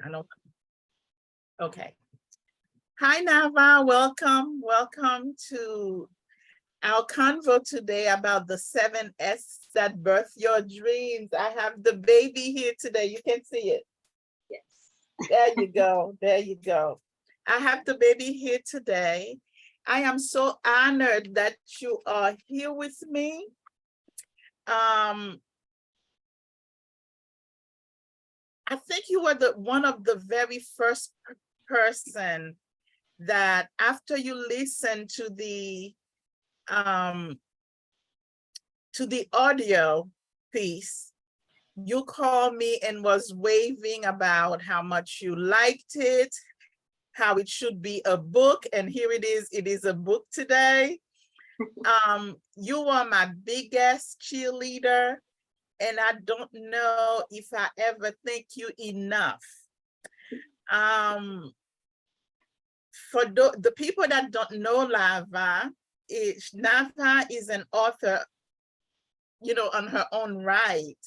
I don't. Okay. Hi, Nava. Welcome to our convo today about the 7S that birth your dreams. I have the baby here today. You can see it. Yes. There you go. There you go. I have the baby here today. I am so honored that you are here with me. I think you were one of the very first person that after you listen to the audio piece, you called me and was raving about how much you liked it, how it should be a book, and here it is a book today. You are my biggest cheerleader, and I don't know if I ever thank you enough. For the people that don't know Nava is an author, on her own right.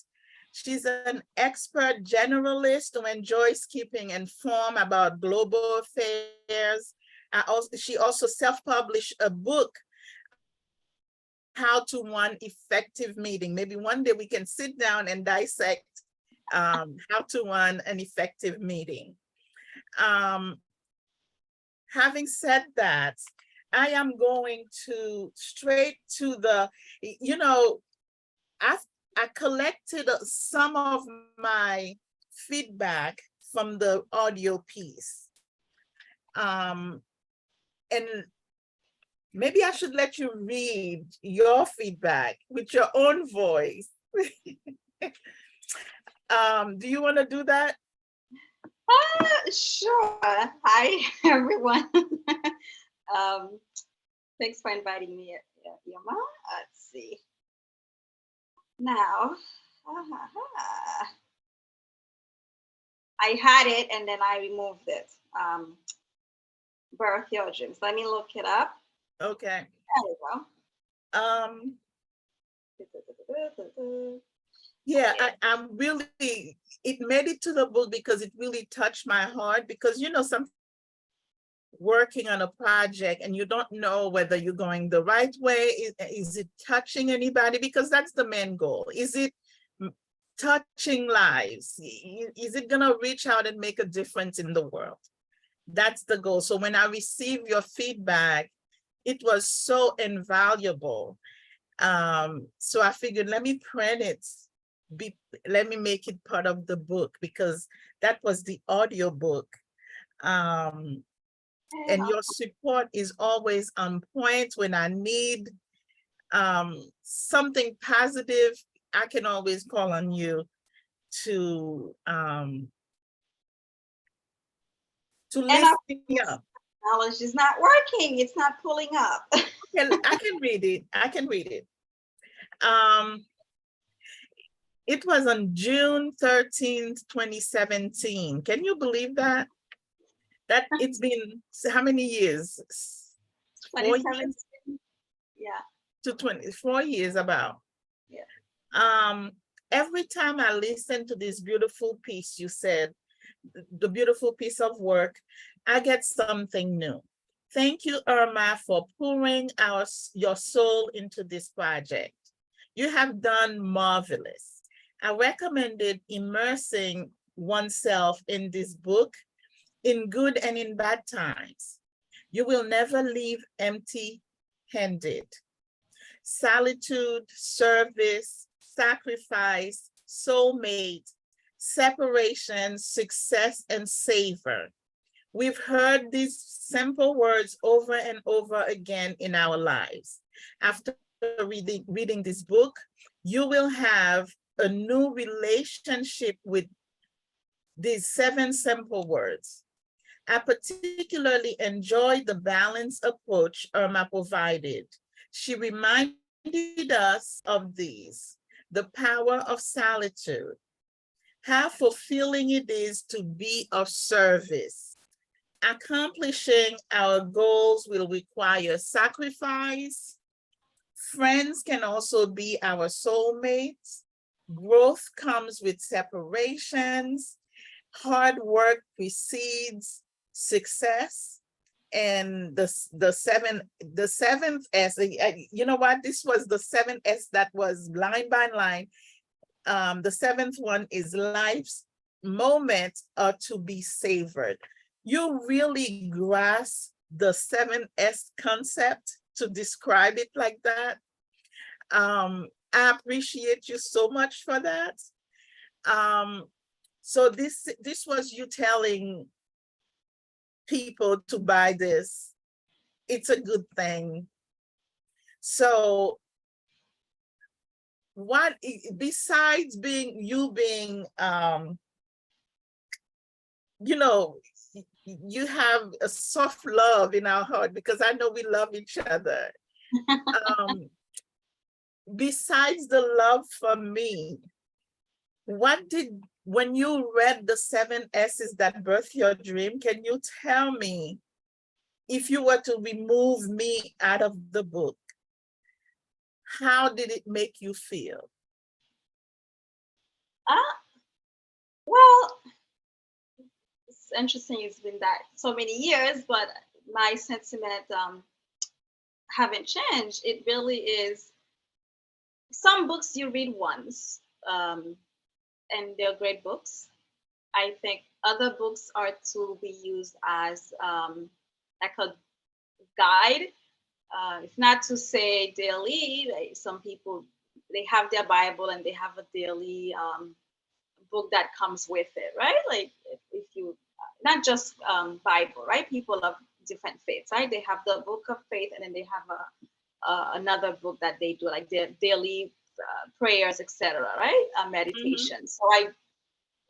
She's an expert generalist who enjoys keeping informed about global affairs. She also self-published a book, How to Run Effective Meeting. Maybe one day we can sit down and dissect how to run an effective meeting. Having said that, I am going straight to the, I collected some of my feedback from the audio piece. And maybe I should let you read your feedback with your own voice. Do you want to do that? Sure. Hi, everyone. Thanks for inviting me, Irma. Let's see. Now, I had it and then I removed it. Birth Your Dreams. Let me look it up. Okay. There we go. Yeah, I'm really, it made it to the book because it really touched my heart, because, some working on a project and you don't know whether you're going the right way. Is it touching anybody? Because that's the main goal. Is it touching lives? Is it going to reach out and make a difference in the world? That's the goal. So when I received your feedback, it was so invaluable. So I figured, let me print it. Let me make it part of the book, because that was the audio book. And your support is always on point. When I need something positive, I can always call on you to lift me up. Knowledge is not working. It's not pulling up. I can read it. I can read it. It was on June 13th, 2017. Can you believe that? That it's been how many years? 4 years? Yeah. To 24 years about. Yeah. Every time I listen to this beautiful piece, you said, the beautiful piece of work, I get something new. Thank you, Irma, for pouring your soul into this project. You have done marvelous. I recommended immersing oneself in this book, in good and in bad times. You will never leave empty-handed. Solitude, service, sacrifice, soulmate, separation, success, and savor. We've heard these simple words over and over again in our lives. After reading this book, you will have a new relationship with these 7 simple words. I particularly enjoyed the balanced approach Irma provided. She reminded us of these: the power of solitude, how fulfilling it is to be of service. Accomplishing our goals will require sacrifice. Friends can also be our soulmates. Growth comes with separations. hard work precedes success. And the seventh S, you know what? This was the seventh S that was line by line. The seventh one is life's moments are to be savored. You really grasp the 7S concept to describe it like that. I appreciate you so much for that. So this was you telling people to buy this. It's a good thing. So what besides being you know, you have a soft love in our heart because I know we love each other. Besides the love for me, when you read the 7 S's that birth your dream, can you tell me if you were to remove me out of the book, how did it make you feel? Well, it's interesting. It's been that so many years, but my sentiment haven't changed. It really is. Some books you read once, and they're great books. I think other books are to be used as like a guide. It's not to say daily. Like some people, they have their Bible and they have a daily book that comes with it, right? Like if you, not just Bible, right? People of different faiths, right? They have the book of faith, and then they have another book that they do, like their daily prayers, etc., right? Meditation. So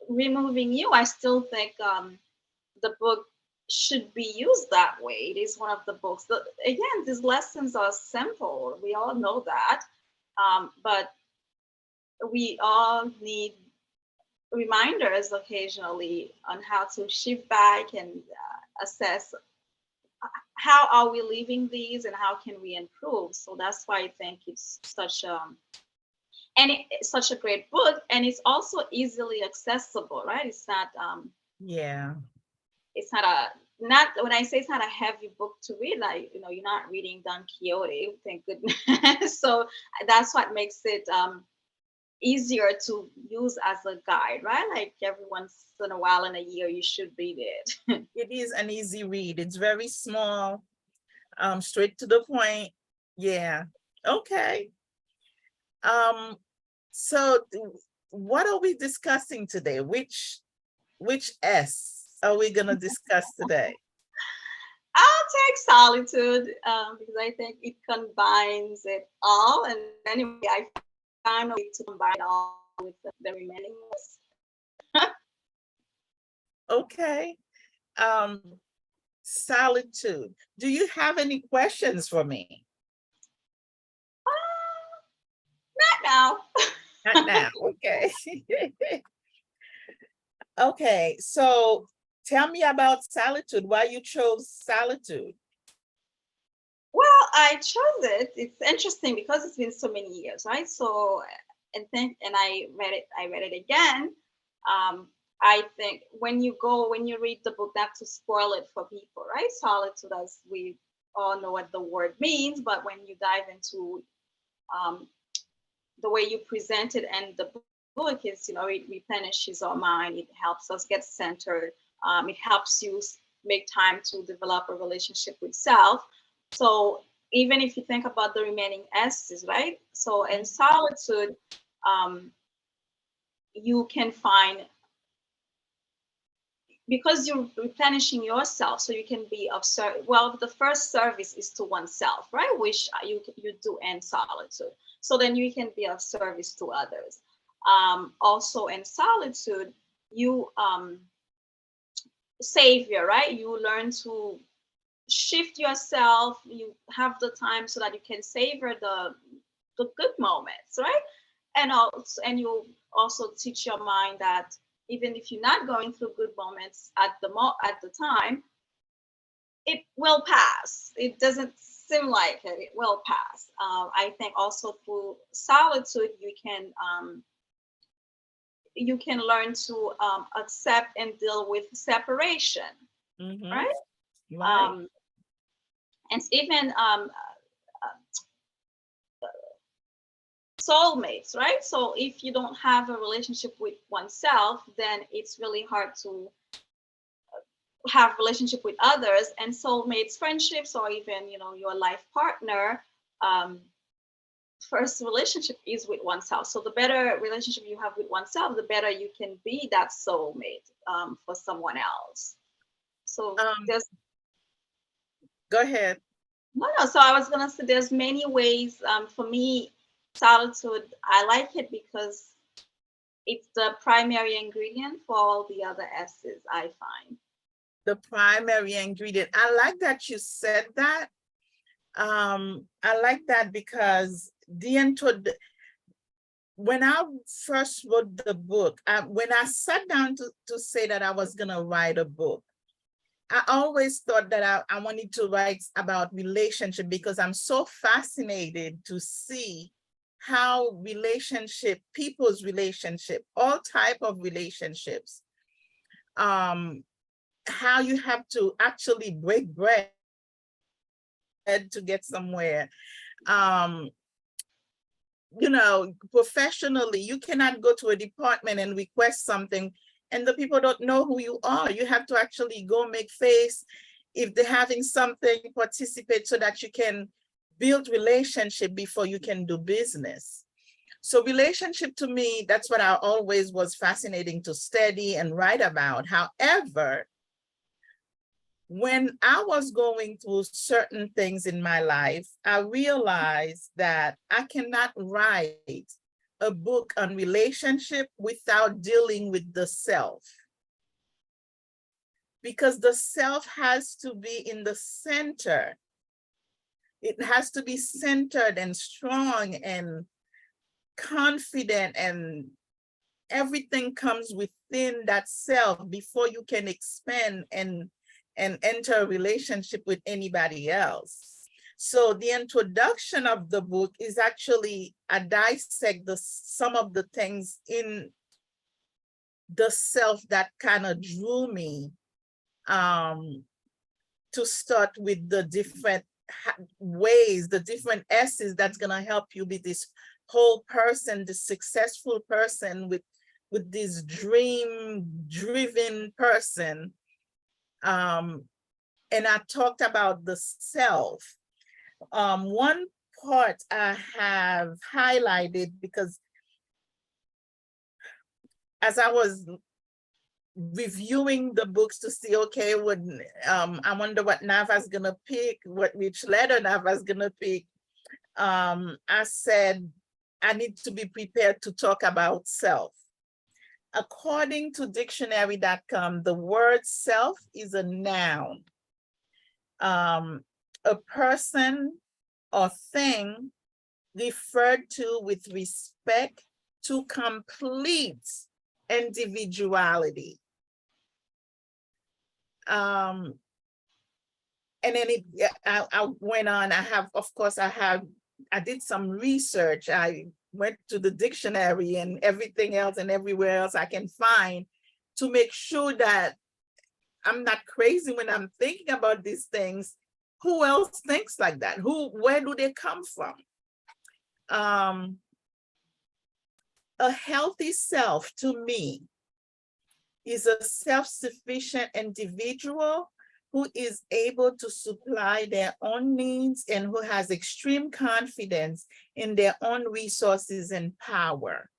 removing you, I still think the book should be used that way. It is one of the books. Again, these lessons are simple. We all know that, but we all need reminders occasionally on how to shift back and assess how are we living these and how can we improve. So that's why I think it's such it's such a great book, and it's also easily accessible, right? It's not Yeah. it's not a not when I say it's not a heavy book to read, like you're not reading Don Quixote, thank goodness. So that's what makes it easier to use as a guide, right? Like every once in a while in a year, you should read it. It is an easy read. It's very small, straight to the point. Yeah. Okay. So what are we discussing today? Which S are we gonna discuss today? I'll take solitude because I think it combines it all. And anyway, I found a way to combine it all with the remaining ones. Okay. Um, solitude. Do you have any questions for me? Not now. Not now. Okay. Okay. So tell me about solitude. Why you chose solitude? Well, I chose it. It's interesting because it's been so many years, right? So, and I read it. I read it again. Um, I think when you read the book, not to spoil it for people, right? Solitude, as we all know what the word means, but when you dive into um, the way you present it and the book is, it replenishes our mind. It helps us get centered. It helps you make time to develop a relationship with self. So even if you think about the remaining S's, right? So in solitude, um, you can find, because you're replenishing yourself, so you can be of service. Well, the first service is to oneself, right? Which you do in solitude. So then you can be of service to others. Also in solitude, you savior, right? You learn to shift yourself. You have the time so that you can savor the good moments, right? And you also teach your mind that even if you're not going through good moments at the time, it will pass. It doesn't seem like it will pass. I think also through solitude you can you can learn to accept and deal with separation, Mm-hmm. right? Right. And even soulmates, right? So if you don't have a relationship with oneself, then it's really hard to have relationship with others. And soulmates, friendships, or even your life partner, um, first relationship is with oneself. So the better relationship you have with oneself, the better you can be that soulmate for someone else. So Um, there's Go ahead. no. So I was gonna say there's many ways. For me, solitude, I like it because it's the primary ingredient for all the other S's, I find. The primary ingredient. I like that you said that. I like that because when I first wrote the book, when I sat down to say that I was gonna write a book, I always thought that I wanted to write about relationship because I'm so fascinated to see how people's relationship, all type of relationships, how you have to actually break bread to get somewhere. Um, professionally, you cannot go to a department and request something and the people don't know who you are. You have to actually go make face. If they're having something, participate so that you can build relationship before you can do business. So relationship to me, that's what I always was fascinating to study and write about. However, when I was going through certain things in my life, I realized that I cannot write a book on relationship without dealing with the self. Because the self has to be in the center. It has to be centered and strong and confident, and everything comes within that self before you can expand and enter a relationship with anybody else. So the introduction of the book is actually I dissect some of the things in the self that kind of drew me to start with the different ways, the different S's that's gonna help you be this whole person, this successful person with this dream-driven person. And I talked about the self. One part I have highlighted because as I was reviewing the books to see, okay, I wonder what Nava's gonna pick, which letter Nava's gonna pick. I said, I need to be prepared to talk about self. According to dictionary.com, the word self is a noun. A person or thing referred to with respect to complete individuality. And then I went on, I did some research. I went to the dictionary and everything else and everywhere else I can find to make sure that I'm not crazy when I'm thinking about these things. Who else thinks like that? Where do they come from? A healthy self to me is a self-sufficient individual who is able to supply their own needs and who has extreme confidence in their own resources and power.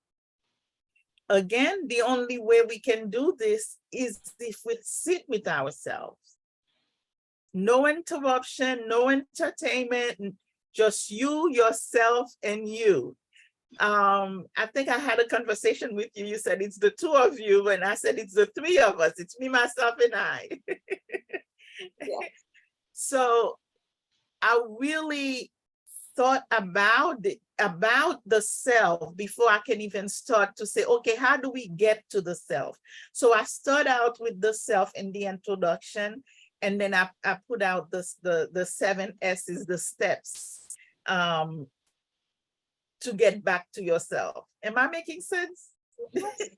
Again, the only way we can do this is if we sit with ourselves. No interruption, no entertainment, just you, yourself, and you. I think I had a conversation with you. You said it's the two of you, and I said it's the three of us. It's me, myself, and I. Yes. So I really thought about the self before I can even start to say, okay, how do we get to the self? So I start out with the self in the introduction, and then I put out the 7 S's, the steps to get back to yourself. Am I making sense? Yes.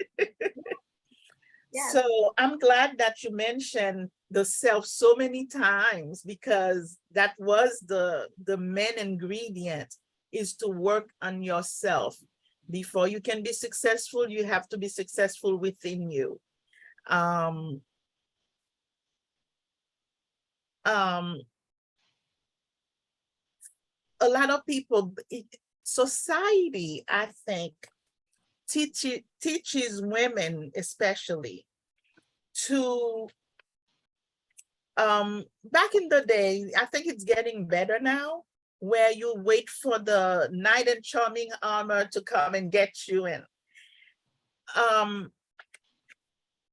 Yes. So I'm glad that you mentioned the self so many times, because that was the main ingredient, is to work on yourself. Before you can be successful, you have to be successful within you. Um, um, a lot of people, society, I think, teaches women especially to, back in the day, I think it's getting better now, where you wait for the knight in charming armor to come and get you. And um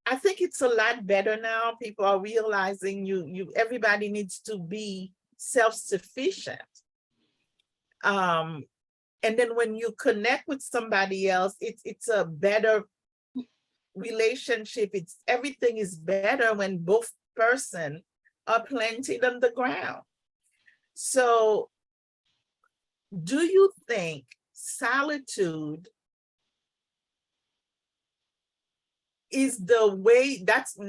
I think it's a lot better now. People are realizing everybody needs to be self-sufficient. um and then when you connect with somebody else, it's a better relationship. It's everything is better when both person are planted on the ground. So do you think solitude is the way? That's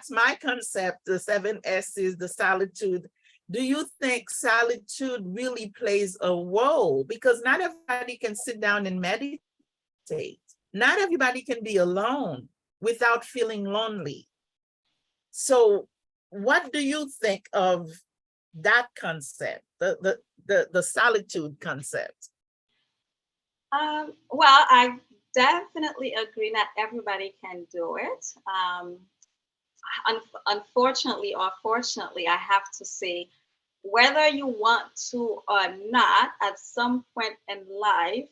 my concept, the 7 S's, the solitude. Do you think solitude really plays a role? Because not everybody can sit down and meditate. Not everybody can be alone without feeling lonely. So what do you think of that concept, the solitude concept? Well, I definitely agree. Not everybody can do it. Unfortunately or fortunately, I have to say, whether you want to or not, at some point in life,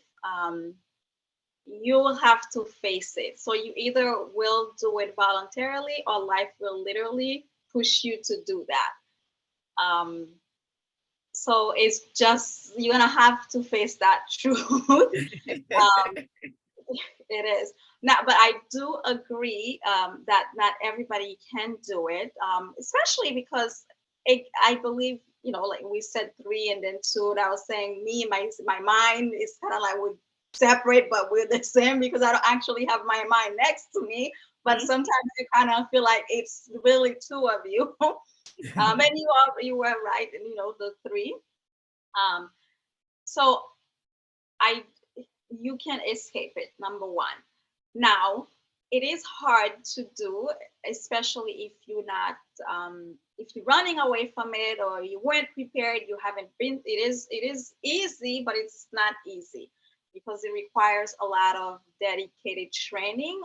you will have to face it. So you either will do it voluntarily, or life will literally push you to do that. So it's just, you're gonna have to face that truth. um, it is not, but I do agree that not everybody can do it, especially because I believe, like we said, 3 and then 2. And I was saying, me, my mind is kind of like we separate, but we're the same, because I don't actually have my mind next to me. But sometimes you kind of feel like it's really two of you. And you were right, and the 3. Um, so I you can escape it, number one. Now, it is hard to do, especially if you're not if you're running away from it, or you weren't prepared, you haven't been. It is easy, but it's not easy, because it requires a lot of dedicated training,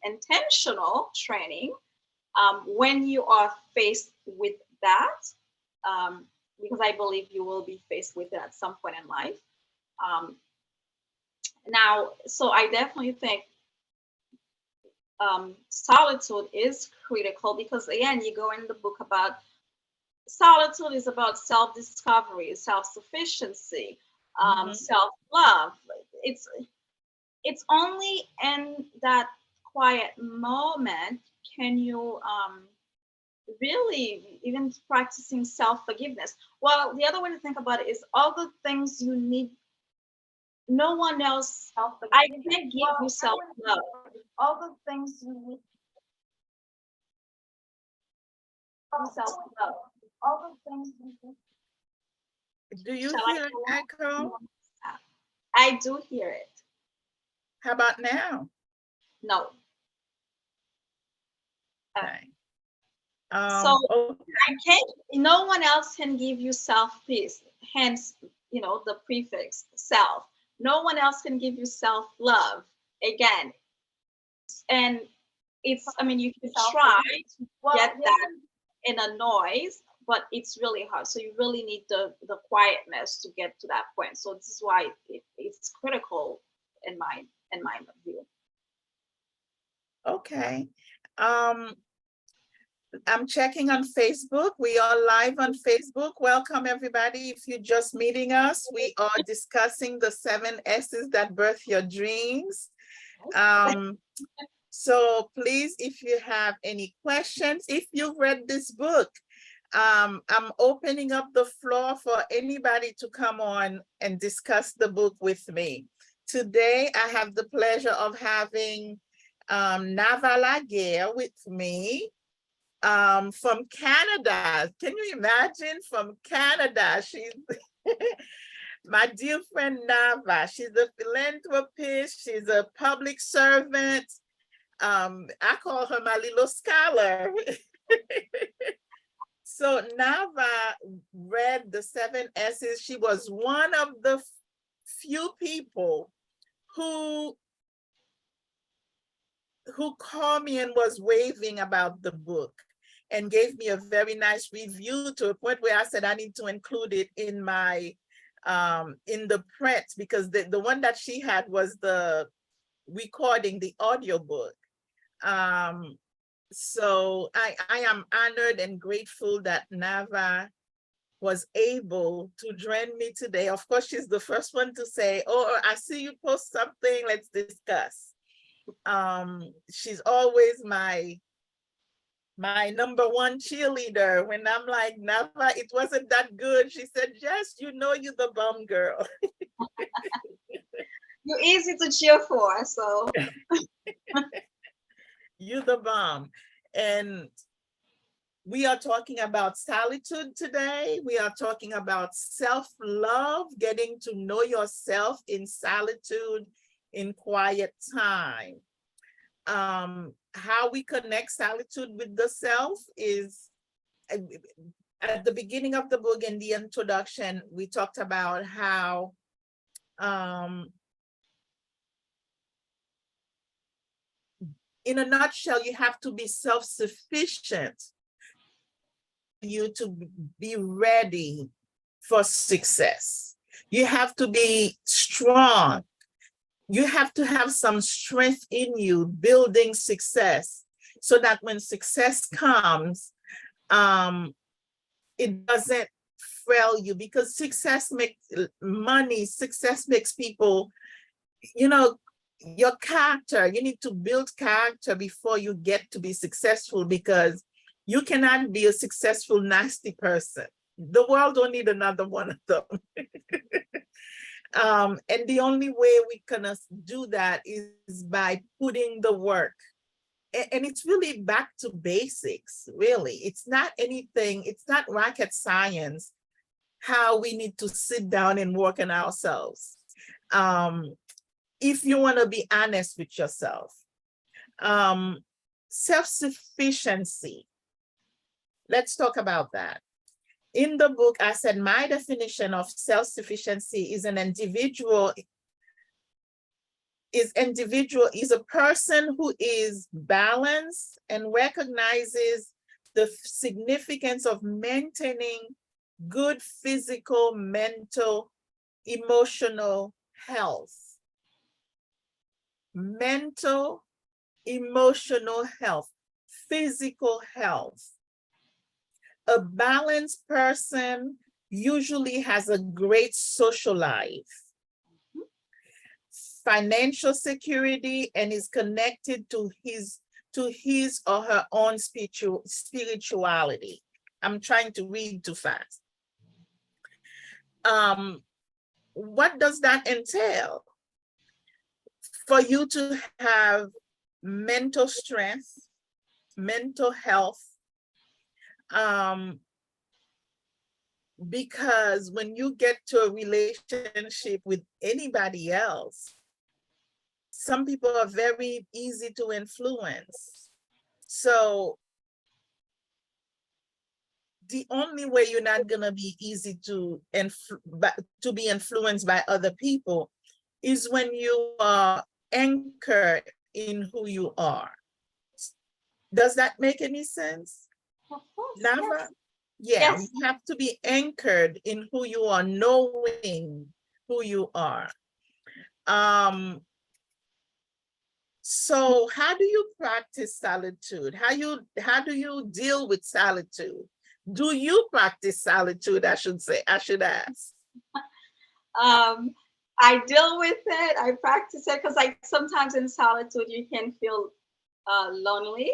intentional training, when you are faced with that, um, because I believe you will be faced with it at some point in life. Um, Now, so I definitely think solitude is critical, because, again, you go in the book about solitude is about self-discovery, self-sufficiency, Mhm. self-love. It's it's only in that quiet moment can you really even practicing self-forgiveness. Well, the other way to think about it is all the things you need. No one else. I can't give you self love. All the things you need self love. All the things you need. Do you Shall I hear an go on? echo? I do hear it. How about now? No. Uh, Okay. so Okay. I can't. No one else can give you self peace. Hence, the prefix self. No one else can give you self love. Again, and it's. I mean, you can try to get that in a noise, but it's really hard. So you really need the quietness to get to that point. So this is why it's critical in my view. Okay. Um, I'm checking on Facebook. We are live on Facebook. Welcome, everybody. If you're just meeting us, we are discussing the 7 S's that birth your dreams. So please, if you have any questions, if you've read this book, I'm opening up the floor for anybody to come on and discuss the book with me. Today, I have the pleasure of having Nava Laguerre with me from Canada. Can you imagine? From Canada. She's my dear friend Nava. She's a philanthropist. She's a public servant. I call her my little scholar. So Nava read the 7 S's. She was one of the few people who called me and was raving about the book and gave me a very nice review, to a point where I said I need to include it in my in the print, because the one that she had was the recording, the audiobook. So I am honored and grateful that Nava was able to join me today. Of course, she's the first one to say, "Oh, I see you post something, let's discuss." She's always my number one cheerleader. When I'm like, "Nava, it wasn't that good," she said, "Yes, you know, you're the bomb girl." You're easy to cheer for, so. You the bomb. And we are talking about solitude today. We are talking about self-love, getting to know yourself in solitude, in quiet time. How we connect solitude with the self is, at the beginning of the book, in the introduction, we talked about how in a nutshell, you have to be self-sufficient you to be ready for success. You have to be strong. You have to have some strength in you building success, so that when success comes, it doesn't frail you, because success makes money, success makes people, your character, you need to build character before you get to be successful, because you cannot be a successful, nasty person. The world don't need another one of them. And the only way we can do that is by putting the work. And it's really back to basics, really. It's not anything, it's not rocket science, how we need to sit down and work on ourselves. If you want to be honest with yourself. Self-sufficiency. Let's talk about that. In the book, I said my definition of self-sufficiency is is a person who is balanced and recognizes the significance of maintaining good physical, mental, emotional health. Mental, emotional health, physical health. A balanced person usually has a great social life, financial security, and is connected to his or her own spirituality. I'm trying to read too fast. What does that entail? For you to have mental strength, mental health, because when you get to a relationship with anybody else, some people are very easy to influence. So the only way you're not gonna be easy to be influenced by other people is when you are anchored in who you are. Does that make any sense? Of course, Nava? yes. Yeah, Yes. you have to be anchored in who you are, knowing who you are. So how do you practice solitude? How do you deal with solitude? Do you practice solitude? I should ask. I deal with it. I practice it because, like, sometimes in solitude you can feel lonely.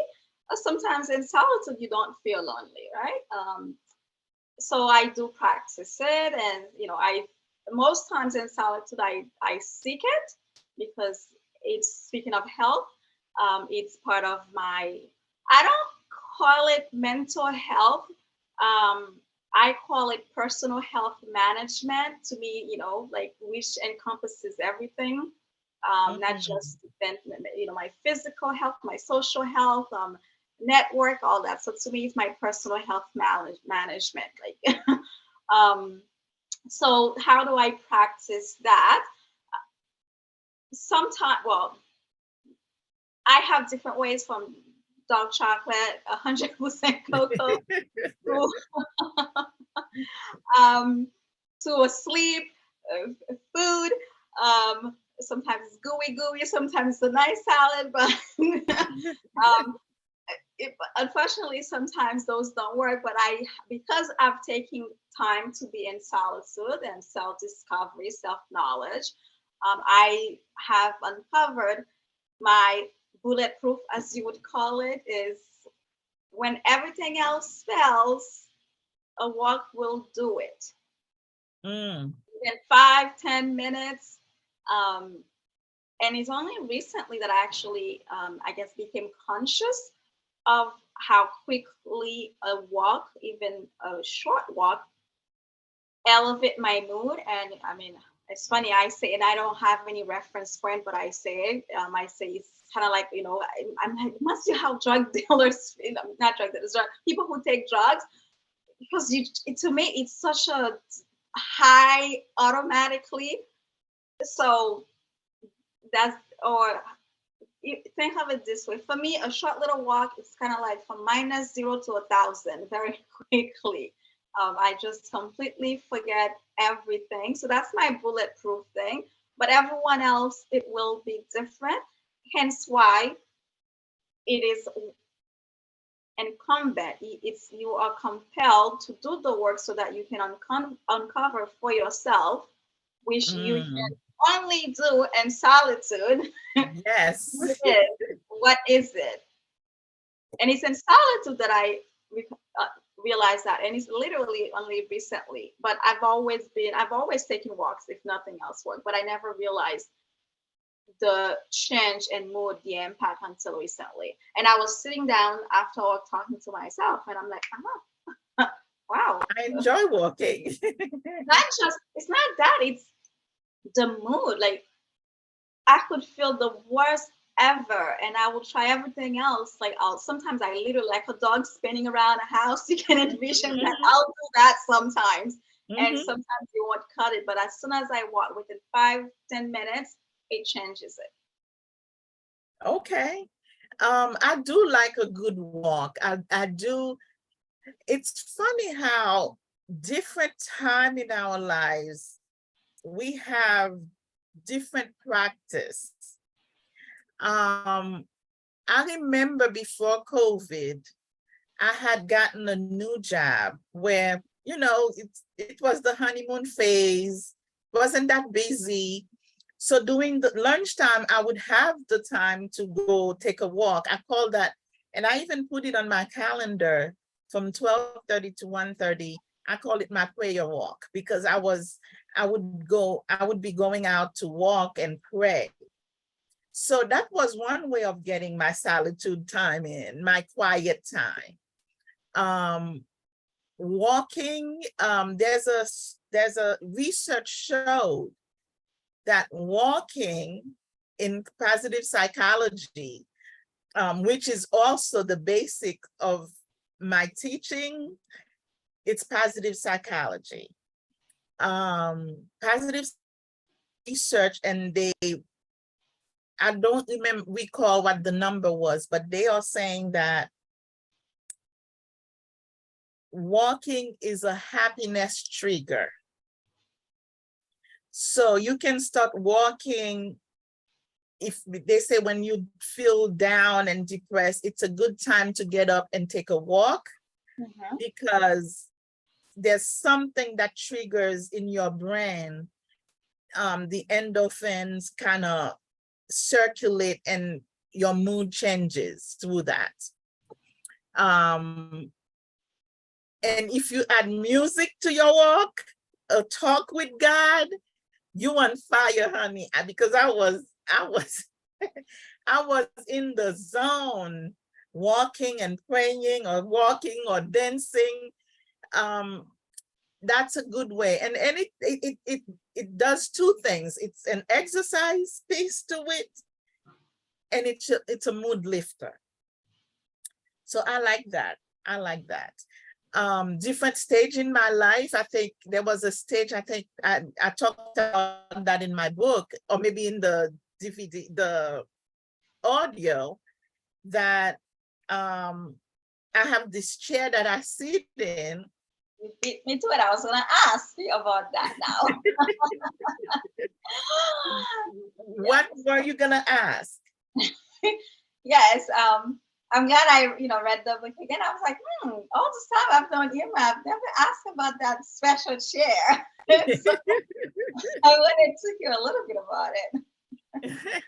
Sometimes in solitude you don't feel lonely, right? So I do practice it, and I most times in solitude I seek it, because it's, speaking of health, It's part of my, I don't call it mental health. I call it personal health management. To me, like, which encompasses everything, not Mm. just my physical health, my social health, network, all that. So to me, it's my personal health management. Like, um, so how do I practice that? Sometimes, well, I have different ways, from dark chocolate, 100% cocoa, to, um, to a sleep, food. Sometimes it's gooey gooey, sometimes it's a nice salad, but um, unfortunately, sometimes those don't work. But because I've taken time to be in solitude and self discovery, self knowledge, I have uncovered my bulletproof, as you would call it, is when everything else fails, a walk will do it. Mm. In 5-10 minutes. Um, and it's only recently that I actually, I guess, became conscious of how quickly a walk, even a short walk, elevate my mood. And I mean, it's funny, I say, and I don't have any reference point, but I say it. I say it's kind of like, I'm like, must you have drug dealers, not drug dealers, people who take drugs, because to me, it's such a high automatically. So that's, or think of it this way. For me, a short little walk is kind of like from -0 to 1,000 very quickly. I just completely forget everything. So that's my bulletproof thing. But everyone else, it will be different. Hence why it is incumbent. It's you are compelled to do the work so that you can uncover for yourself, which you can Mm. only do in solitude. Yes. What it is. What is it? And it's in solitude that I uh, realized that. And it's literally only recently. But I've always taken walks if nothing else worked. But I never realized the change in mood, the impact, until recently. And I was sitting down after work talking to myself, and I'm like, wow. I enjoy walking. It's not that, it's the mood. Like, I could feel the worst ever, and I will try everything else. Like, sometimes I literally, like a dog spinning around a house. You can envision that. Mhm. I'll do that sometimes, and Mhm. sometimes you won't cut it. But as soon as I walk, within 5-10 minutes, it changes it. Okay. I do like a good walk. I do. It's funny how different time in our lives we have different practice. Um, I remember before COVID, I had gotten a new job where, it was the honeymoon phase, wasn't that busy. So during the lunchtime, I would have the time to go take a walk. I call that, and I even put it on my calendar from 12:30 to 1:30. I call it my prayer walk because I would be going out to walk and pray. So that was one way of getting my solitude time in, my quiet time. Um, Walking, there's a research showed that walking in positive psychology, which is also the basic of my teaching, it's positive psychology. Positive research, and I don't recall what the number was, but they are saying that walking is a happiness trigger. So you can start walking. If they say when you feel down and depressed, it's a good time to get up and take a walk Mhm. because there's something that triggers in your brain. The endorphins kind of circulate and your mood changes through that. Um, and if you add music to your walk, a talk with God, you on fire, honey. Because I was I was in the zone, walking and praying or walking or dancing. Um, that's a good way. And it does two things. It's an exercise piece to it, and it's a mood lifter. So I like that. I like that. Different stage in my life. I think there was a stage, I think I talked about that in my book, or maybe in the DVD, the audio, that I have this chair that I sit in. You beat me to it. I was going to ask you about that now. What were you gonna ask? Yes. I'm glad I, read the book again. I was like, all this time I've known Irma, I've never asked about that special chair. So I wanted to hear a little bit about it.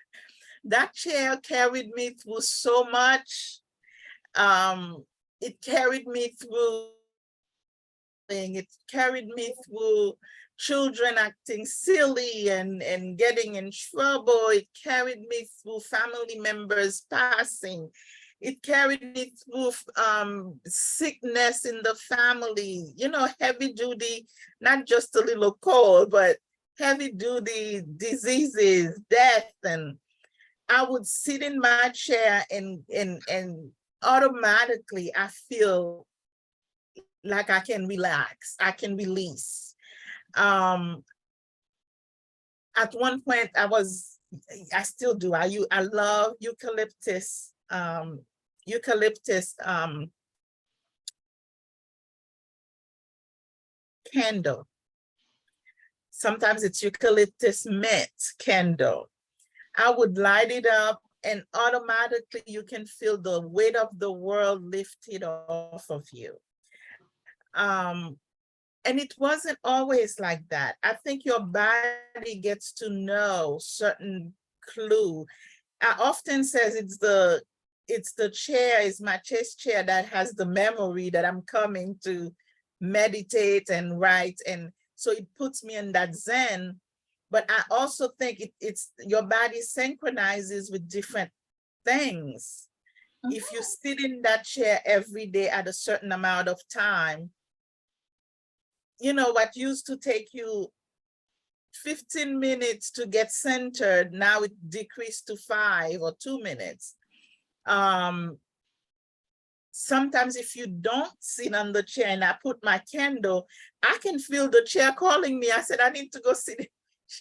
That chair carried me through so much. It carried me through it carried me through children acting silly and getting in trouble. It carried me through family members passing. It carried me through sickness in the family, heavy duty, not just a little cold, but heavy duty diseases, death. And I would sit in my chair and automatically I feel like I can relax, I can release. At one point I still do, I love eucalyptus candle. Sometimes it's eucalyptus mint candle. I would light it up and automatically you can feel the weight of the world lifted off of you. And it wasn't always like that. I think your body gets to know certain clue. I often says it's the chair, it's my chest chair that has the memory that I'm coming to meditate and write. And so it puts me in that zen. But I also think it's your body synchronizes with different things. If you sit in that chair every day at a certain amount of time, what used to take you 15 minutes to get centered, now it decreased to 5 or 2 minutes. Sometimes if you don't sit on the chair and I put my candle, I can feel the chair calling me. I said, I need to go sit in the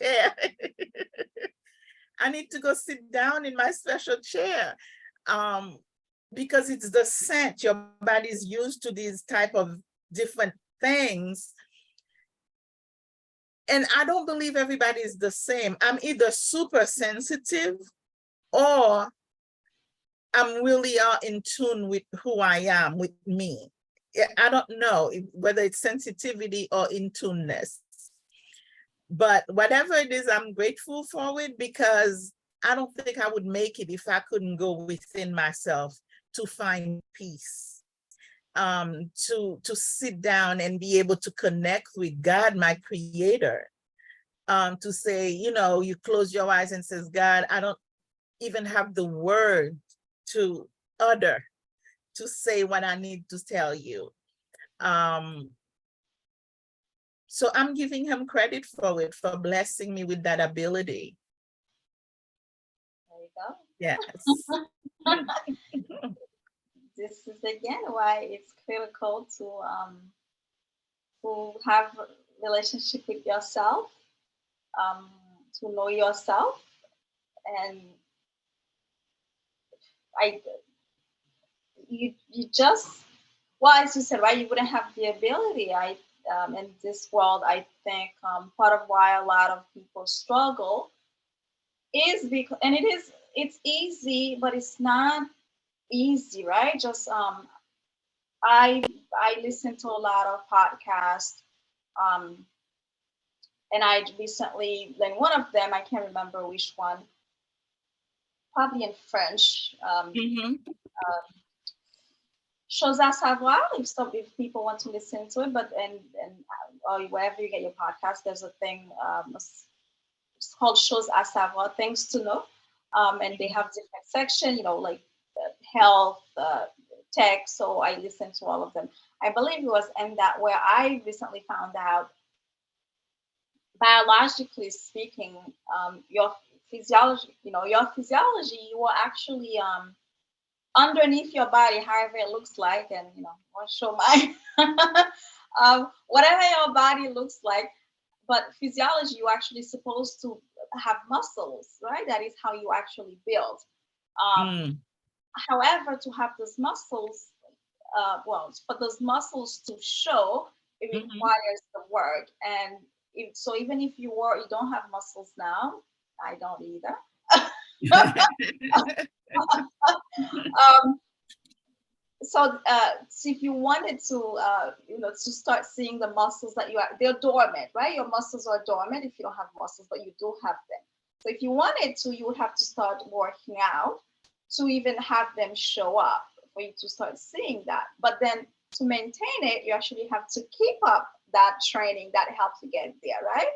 chair. I need to go sit down in my special chair. Because it's the scent, your body's used to these type of different things. And I don't believe everybody is the same. I'm either super sensitive or I'm really in tune with who I am, with me. I don't know whether it's sensitivity or in tuneness. But whatever it is, I'm grateful for it, because I don't think I would make it if I couldn't go within myself to find peace. To sit down and be able to connect with God, my creator, to say, you close your eyes and says, God, I don't even have the word to utter, to say what I need to tell you. So I'm giving him credit for it, for blessing me with that ability. There you go. Yes. This is again why it's critical to have a relationship with yourself, to know yourself. And you just, well, as you said, right, you wouldn't have the ability. In this world, I think part of why a lot of people struggle is because, and it's easy, but it's not easy, right? Just I listen to a lot of podcasts, and I recently, like one of them, I can't remember which one, probably in French. Chose à savoir, if people want to listen to it, but or wherever you get your podcast, there's a thing. It's called Chose à savoir, things to know. And they have different section, like health, tech. So I listened to all of them. I believe it was in that where I recently found out, biologically speaking, your physiology, you will actually underneath your body, however it looks like, and I'll show mine. Whatever your body looks like, but physiology, you're actually supposed to have muscles, right? That is how you actually build. Mm. However, to have those muscles, well, for those muscles to show, it Mhm. requires the work. And so even if you don't have muscles now, I don't either. um, so if you wanted to, to start seeing the muscles that they're dormant, right? Your muscles are dormant if you don't have muscles, but you do have them. So if you wanted to, you would have to start working out to even have them show up for you to start seeing that. But then to maintain it, you actually have to keep up that training that helps you get there, right?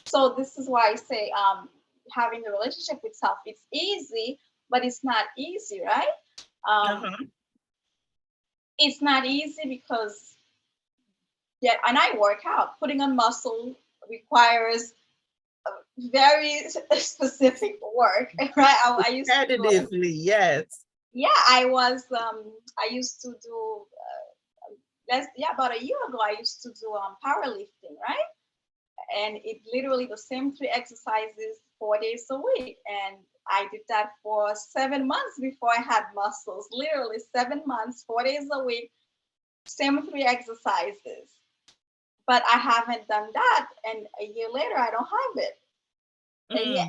So this is why I say, having a relationship with self, it's easy, but it's not easy, right? Um, Uh-huh. it's not easy because, yeah, and I work out. Putting on muscle requires very specific work, right? I used to do, Competitively, yes. yeah, I used to do, about a year ago, I used to do powerlifting, right? And it literally the same three exercises 4 days a week. And I did that for 7 months before I had muscles, literally 7 months, 4 days a week, same three exercises. But I haven't done that. And a year later, I don't have it. And Mm. yeah,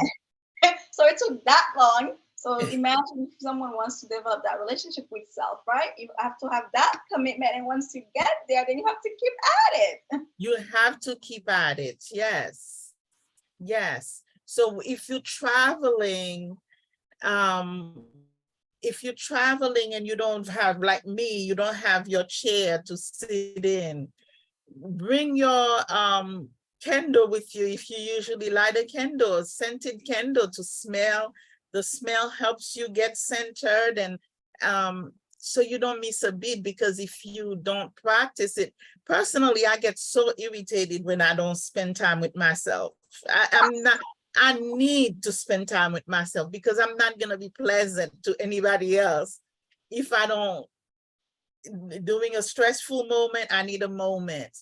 so it took that long. So imagine if someone wants to develop that relationship with self, right? You have to have that commitment. And once you get there, then you have to keep at it. You have to keep at it. Yes. Yes. So if you're traveling and you don't have, like me, you don't have your chair to sit in, bring your candle with you. If you usually light a candle, a scented candle to smell. The smell helps you get centered, and so you don't miss a beat, because if you don't practice it, personally, I get so irritated when I don't spend time with myself. I'm not, I need to spend time with myself, because I'm not going to be pleasant to anybody else if I don't. During a stressful moment, I need a moment.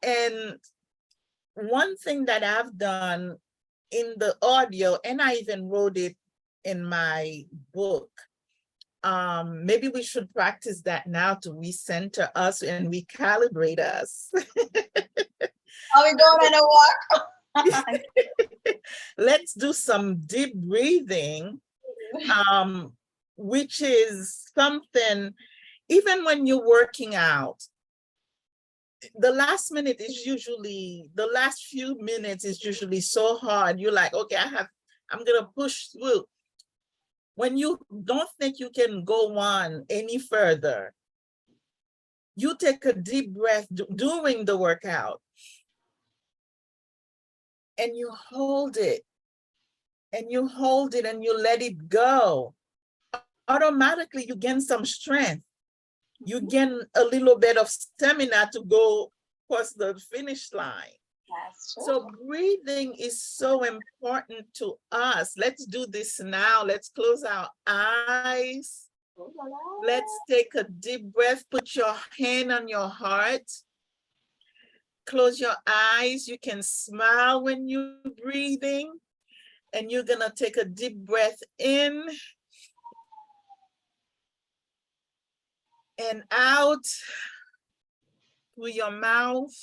And one thing that I've done in the audio, and I even wrote it in my book, maybe we should practice that now to recenter us and recalibrate us. Are we going on a walk? Let's do some deep breathing, um, which is something, even when you're working out, the last few minutes is usually so hard. You're like, okay, I'm gonna push through. When you don't think you can go on any further, you take a deep breath during the workout, and you hold it, and you hold it, and you let it go. Automatically, you gain some strength. You gain a little bit of stamina to go across the finish line. That's true. So breathing is so important to us. Let's do this now. Let's close our eyes. Ooh la la. Let's take a deep breath. Put your hand on your heart. Close your eyes. You can smile when you're breathing. And you're going to take a deep breath in and out through your mouth.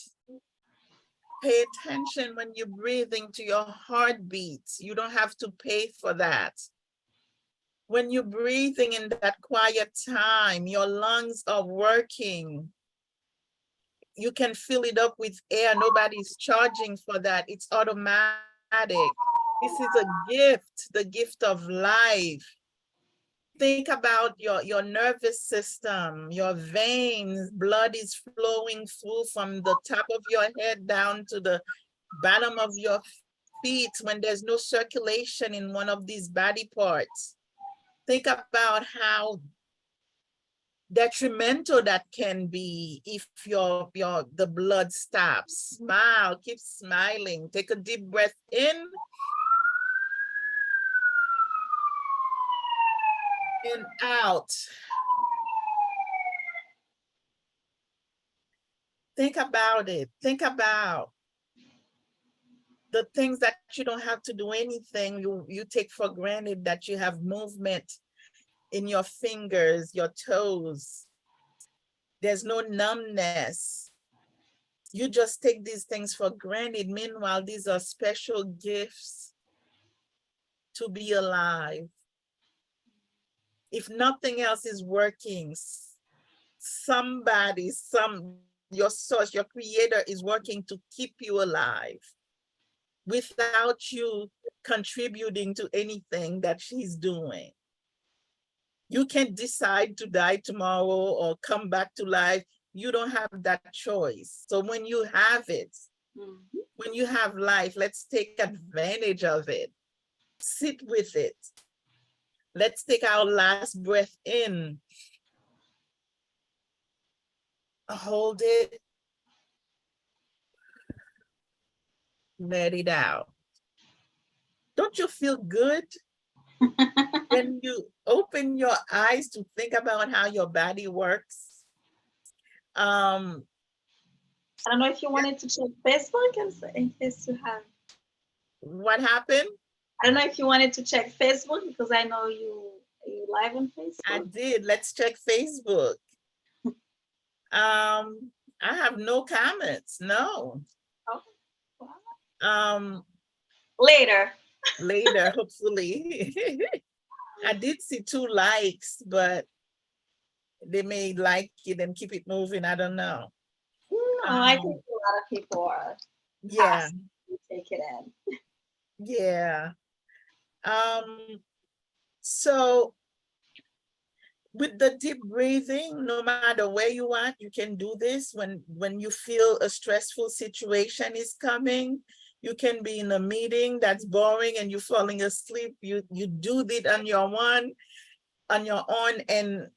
Pay attention when you're breathing to your heartbeats. You don't have to pay for that. When you're breathing in that quiet time, your lungs are working. You can fill it up with air. Nobody's charging for that. It's automatic. This is a gift, the gift of life. Think about your nervous system, your veins, blood is flowing through from the top of your head down to the bottom of your feet when there's no circulation in one of these body parts. Think about how detrimental that can be if the blood stops. Smile, keep smiling. Take a deep breath in and out. Think about it. Think about the things that you don't have to do anything. You take for granted that you have movement in your fingers, your toes. There's no numbness. You just take these things for granted. Meanwhile, these are special gifts to be alive. If nothing else is working, your source, your creator is working to keep you alive without you contributing to anything that she's doing. You can't decide to die tomorrow or come back to life. You don't have that choice. So when you have it, when you have life, let's take advantage of it. Sit with it. Let's take our last breath in. Hold it. Let it out. Don't you feel good when you open your eyes to think about how your body works? I don't know if you wanted to check Facebook in case you have. What happened? I don't know if you wanted to check Facebook because I know you live on Facebook. I did. Let's check Facebook. I have no comments. No. Oh, wow. Later, Hopefully. I did see 2 likes, but they may like it and keep it moving. I don't know. I think a lot of people are Yeah. to take it in. Yeah. So with the deep breathing, no matter where you are, you can do this. When you feel a stressful situation is coming, you can be in a meeting that's boring and you're falling asleep. You do it on your own, and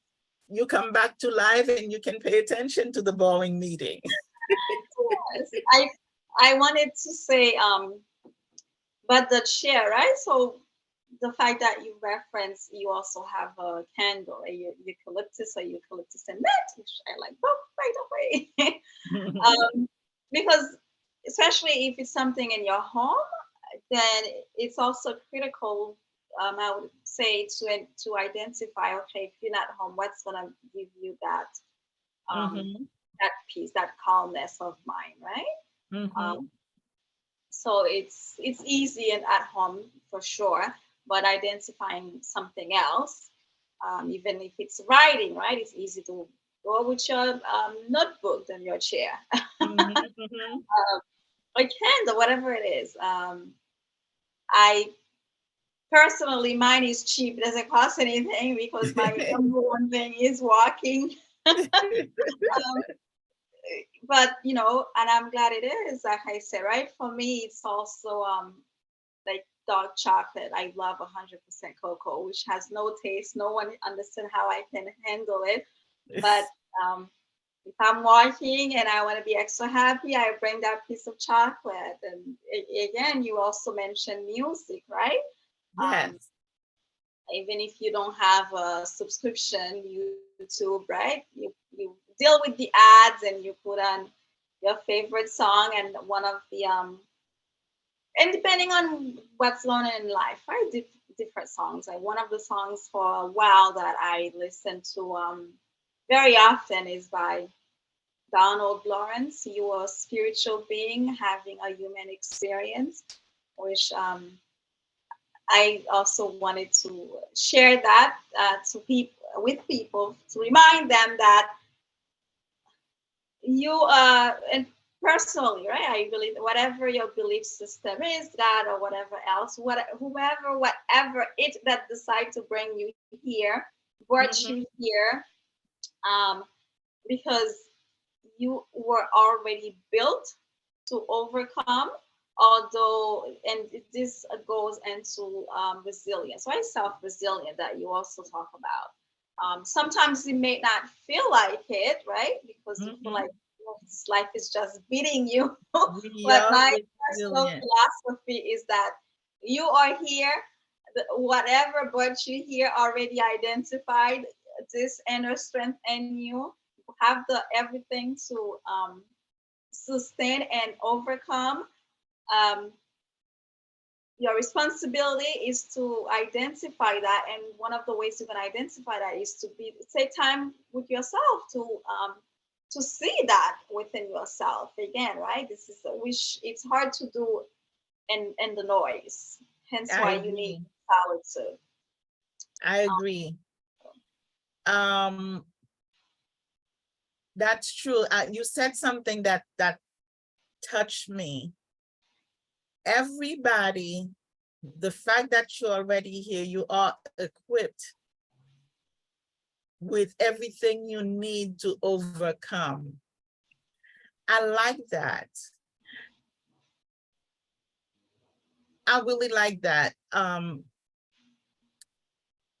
you come back to life and you can pay attention to the boring meeting. Yes, I wanted to say, but the chair, right? So the fact that you reference, you also have a candle, a eucalyptus or eucalyptus and mint, which I like both, right away. Because especially if it's something in your home, then it's also critical. I would say to identify, okay, if you're not home, what's gonna give you that that peace, that calmness of mind, right? So it's easy and at home for sure, but identifying something else, even if it's writing, right? It's easy to go with your notebook than your chair, a candle, whatever it is. I personally, mine is cheap; it doesn't cost anything because my number one thing is walking. But and I'm glad it is. Like I said, right? For me, it's also like dark chocolate. I love 100% cocoa, which has no taste. No one understands how I can handle it. But if I'm walking and I want to be extra happy, I bring that piece of chocolate. And again, you also mentioned music, right? Yes. Even if you don't have a subscription, YouTube, right? You deal with the ads and you put on your favorite song and one of the and depending on what's going on in life, right? Different songs. Like one of the songs for a while that I listen to very often is by Donald Lawrence. You are a spiritual being having a human experience, which I also wanted to share that to people with people to remind them that you and personally, right? I believe whatever your belief system is, God or whatever else, whatever it that decide to bring you here, brought you here, because you were already built to overcome. although, and this goes into resilience, right? Self-resilient that you also talk about. Sometimes you may not feel like it, right? Because you feel Mhm. like, you know, this life is just beating you. We But are my personal resilient. philosophy is that you are here, whatever brought you here already identified this inner strength in you, have the everything to sustain and overcome. Um, your responsibility is to identify that, and one of the ways you can identify that is to be take time with yourself to see that within yourself again, right? This is which it's hard to do in the noise, hence I why you need agree. solitude. I agree. Um, that's true. You said something that touched me. Everybody, the fact that you're already here, you are equipped with everything you need to overcome. I like that. I really like that.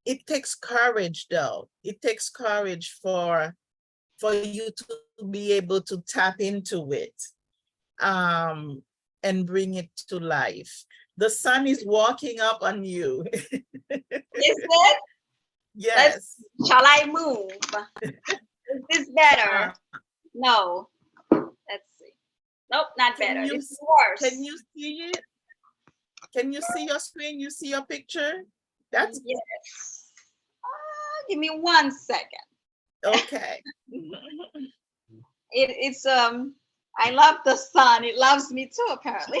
It takes courage though. It takes courage for you to be able to tap into it and bring it to life. The sun is walking up on you. Is it? Let's. Yes. Shall I move? Is this better? Uh, No. Let's see. Nope, not can better. you This is can worse. you see it? Can you see your screen? You see your picture? That's Yes. Give me 1 second. okay. It's I love the sun. It loves me too, apparently.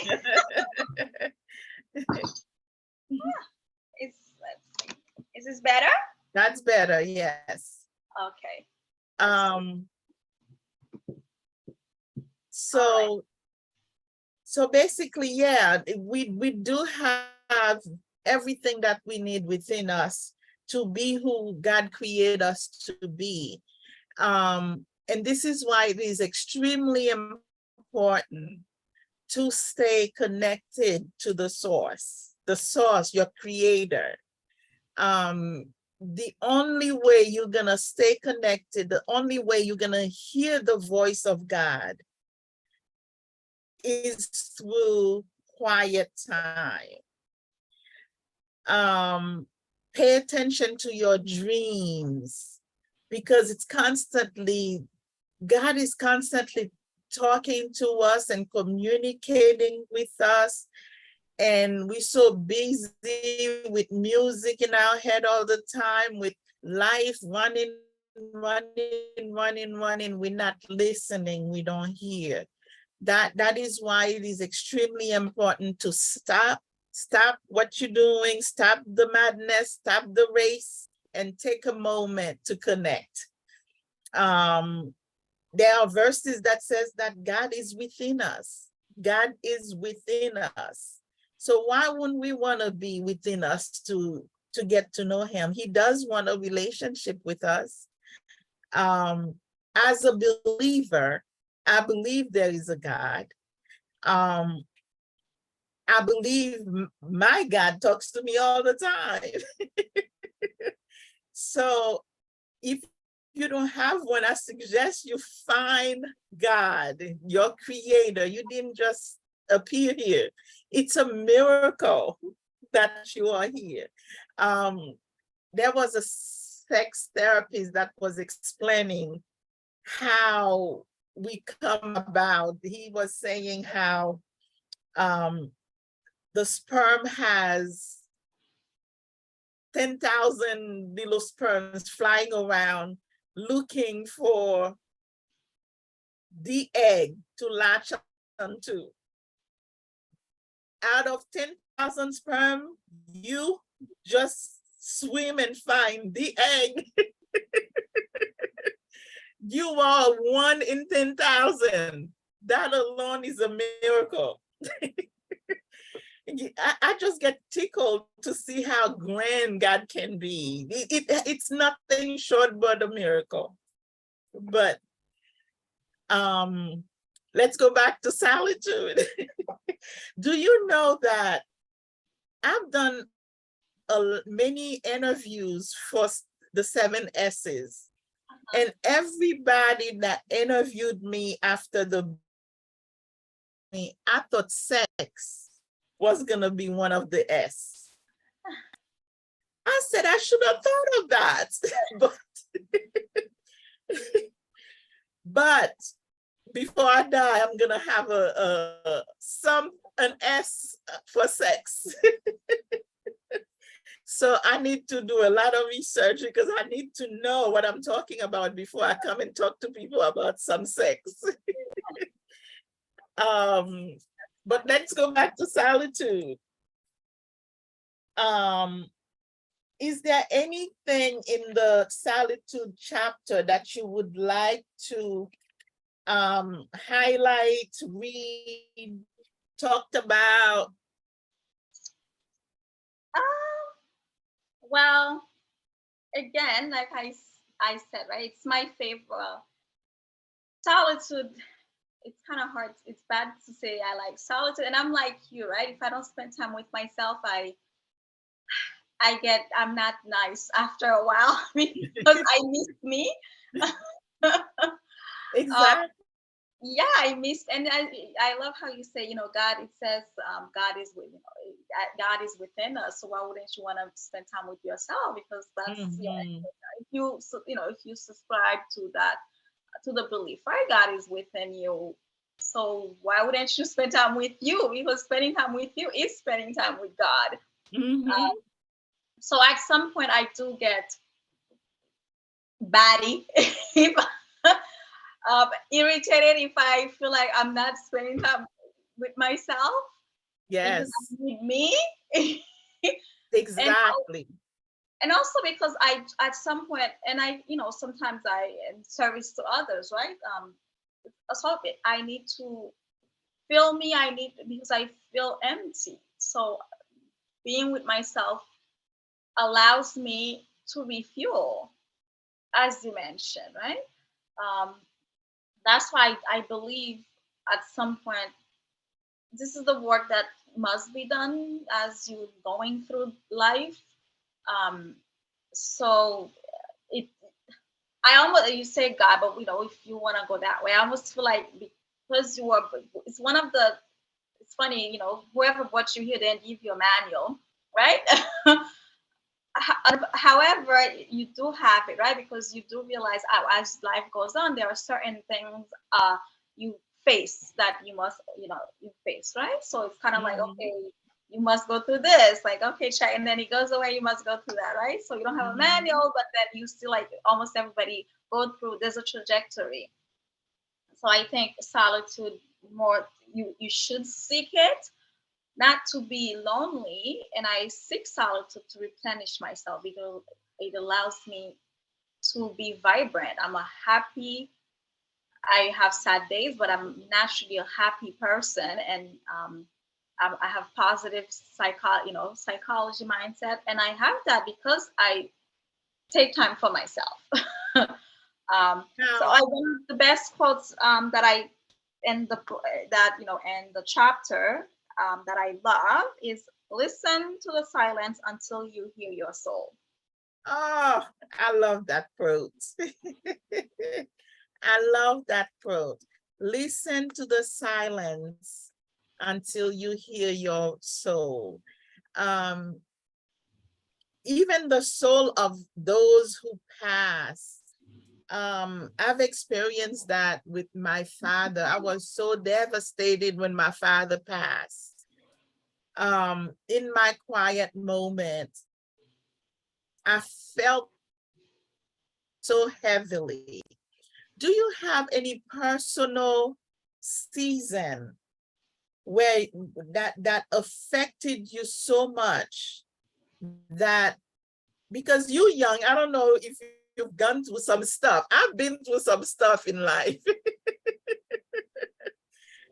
It's let's see. Is this better? That's better, yes. Okay. Let's see. Um, All right. so basically, yeah, we do have everything that we need within us to be who God created us to be. And this is why it is extremely important to stay connected to the source, your creator. The only way you're gonna stay connected, the only way you're gonna hear the voice of God is through quiet time. Pay attention to your dreams because God is constantly talking to us and communicating with us. And we're so busy with music in our head all the time, with life running, running. We're not listening, we don't hear. That is why it is extremely important to stop what you're doing, stop the madness, stop the race, and take a moment to connect. There are verses that says that God is within us. God is within us. So why wouldn't we want to be within us to get to know him? He does want a relationship with us. As a believer, I believe there is a God. Um, I believe my God talks to me all the time. So if you don't have one, I suggest you find God, your creator. You didn't just appear here. It's a miracle that you are here. Um, there was a sex therapist that was explaining how we come about. He was saying how the sperm has 10,000 little sperms flying around looking for the egg to latch onto. Out of 10,000 sperm, you just swim and find the egg. You are 1 in 10,000. That alone is a miracle. I just get tickled to see how grand God can be. It's nothing short but a miracle. But let's go back to solitude. Do you know that I've done many interviews for the 7 S's, and everybody that interviewed me after I thought sex was gonna be one of the S. I said I should have thought of that, but before I die, I'm gonna have an S for sex. So I need to do a lot of research because I need to know what I'm talking about before I come and talk to people about some sex. But let's go back to solitude. Is there anything in the solitude chapter that you would like to highlight, read, talked about? Well, again, like I said, right, it's my favorite. Solitude, it's kind of hard. It's bad to say I like solitude. And I'm like you, right? If I don't spend time with myself, I'm not nice after a while because I miss me. Exactly. Yeah, I missed, and I love how you say, God. It says God is God is within us. So why wouldn't you want to spend time with yourself? Because that's Mhm. if if you subscribe to that, to the belief, right? God is within you. So why wouldn't you spend time with you? Because spending time with you is spending time with God. Mhm. So at some point, I do get batty. If irritated if I feel like I'm not spending time with myself because Yes, I need me. and exactly. and also because I at some point, and I sometimes I in service to others, right? So I need to feel me. I need, because I feel empty. So being with myself allows me to refuel, as you mentioned, right? Um, that's why I believe at some point this is the work that must be done as you're going through life. Um, so it, I almost, you say God, but if you want to go that way, I almost feel like because you are, it's one of the, it's funny, whoever brought you here didn't give you a manual, right? However, you do have it, right? Because you do realize as life goes on, there are certain things you face that you must, you face, right? So it's kind of like, Mhm. okay, you must go through this, like, okay, check, and then it goes away, you must go through that, right? So you don't have a Mhm. manual, but then you still, like almost everybody go through, there's a trajectory. So I think solitude, more, you should seek it, not to be lonely, and I seek solitude to replenish myself because it allows me to be vibrant. I'm a happy, I have sad days, but I'm naturally a happy person, and I have positive psychology mindset, and I have that because I take time for myself. So Now, one of the best quotes that I in the that in the chapter that I love is, listen to the silence until you hear your soul. oh, I love that quote. I love that quote. Listen to the silence until you hear your soul. Um, Even the soul of those who pass. I've experienced that with my father. I was so devastated when my father passed. In my quiet moment, I felt so heavily. Do you have any personal season where that affected you so much that, because you're young, I don't know if you've gone through some stuff. I've been through some stuff in life.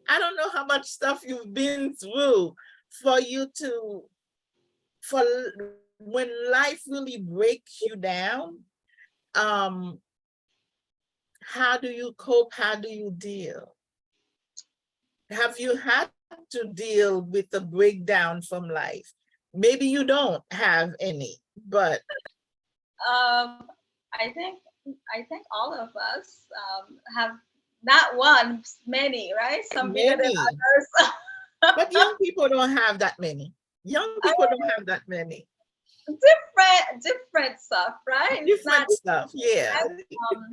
I don't know how much stuff you've been through for you to, for when life really breaks you down. Um, how do you cope? How do you deal? Have you had to deal with the breakdown from life? Maybe you don't have any, but Um, I think I think all of us have not one, many, right? Some bigger than many. others. But young people don't have that many. Young people don't have that many. Different stuff, right? It's not. Different stuff. Yeah. Um,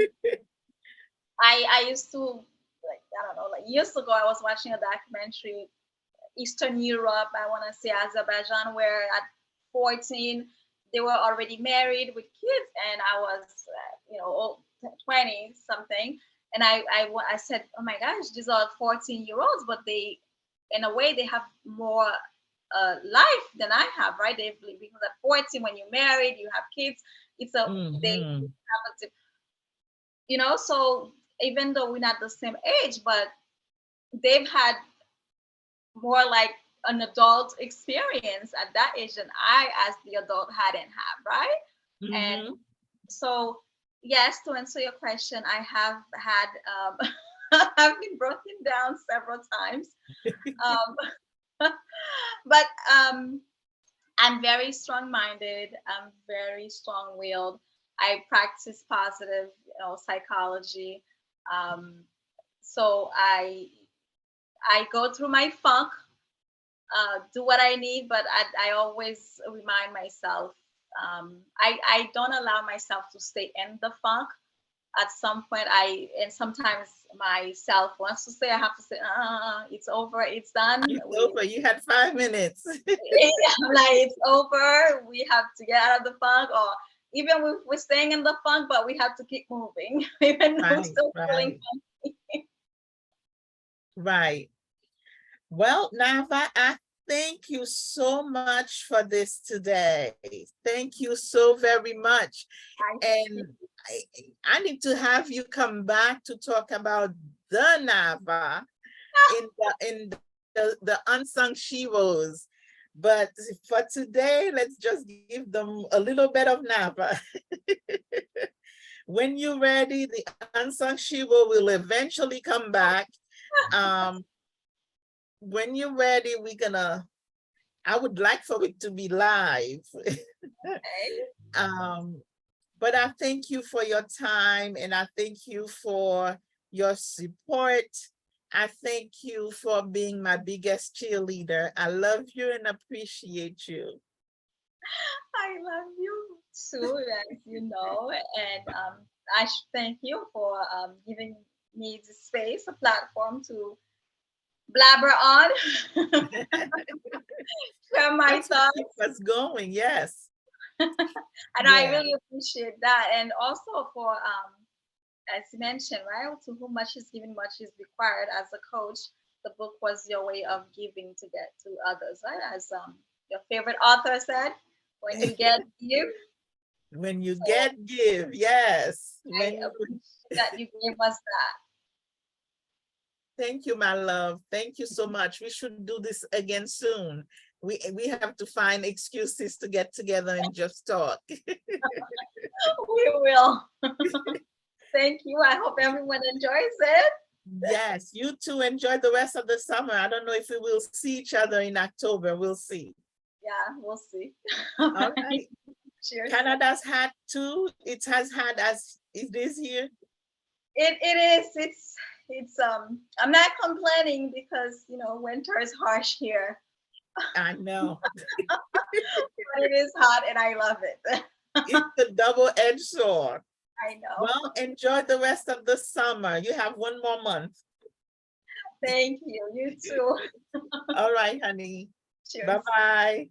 I used to, like, I don't know, like years ago I was watching a documentary, Eastern Europe, I want to say Azerbaijan, where at 14 they were already married with kids, and I was, 20 something, and I said, oh my gosh, these are 14-year-olds, but they, in a way, they have more life than I have, right? They, because at 14, when you're married, you have kids, it's a they Mhm. have a, so even though we're not the same age, but they've had more like an adult experience at that age than I, as the adult, hadn't have, right? And Mhm. so, yes, to answer your question, I have had, I've been broken down several times. Um, but I'm very strong-minded. I'm very strong-willed. I practice positive, psychology. Um, so I go through my funk, do what I need, but I always remind myself. I don't allow myself to stay in the funk. At some point, and sometimes myself wants to say, I have to say, it's over, it's done. It's over. You had 5 minutes. I'm like, it's over. We have to get out of the funk, or even if we're staying in the funk, but we have to keep moving, even though we're Right, still feeling right, funky. right. Well, Nava, I thank you so much for this today. Thank you so very much. I think And I, I need to have you come back to talk about the Nava in the unsung heroes. But for today, let's just give them a little bit of Nava. When you're ready, the unsung hero will eventually come back. Um, when you're ready, I would like for it to be live. um, but I thank you for your time, and I thank you for your support. I thank you for being my biggest cheerleader. I love you and appreciate you. I love you too, as you know, and I should thank you for giving me the space, a platform to blabber on, share my That's what keeps thoughts, us going. Yes. and I Yeah. really appreciate that. And also for, as you mentioned, right, to whom much is given, much is required. As a coach, the book was your way of giving to get to others, right? As your favorite author said, when you get, give. When you So get, give. Yes. I When you appreciate that you gave us that. Thank you, my love. Thank you so much. We should do this again soon. We have to find excuses to get together and just talk. We will. Thank you. I hope everyone enjoys it. Yes, you too. Enjoy the rest of the summer. I don't know if we will see each other in October. We'll see. Yeah, we'll see. All right. Cheers. Canada's had too. It has had as it is here. It is. It's I'm not complaining because winter is harsh here. I know. But it is hot and I love it. It's a double-edged sword. I know. Well, enjoy the rest of the summer. You have one more month. Thank you. You too. All right, honey. Cheers. Bye-bye.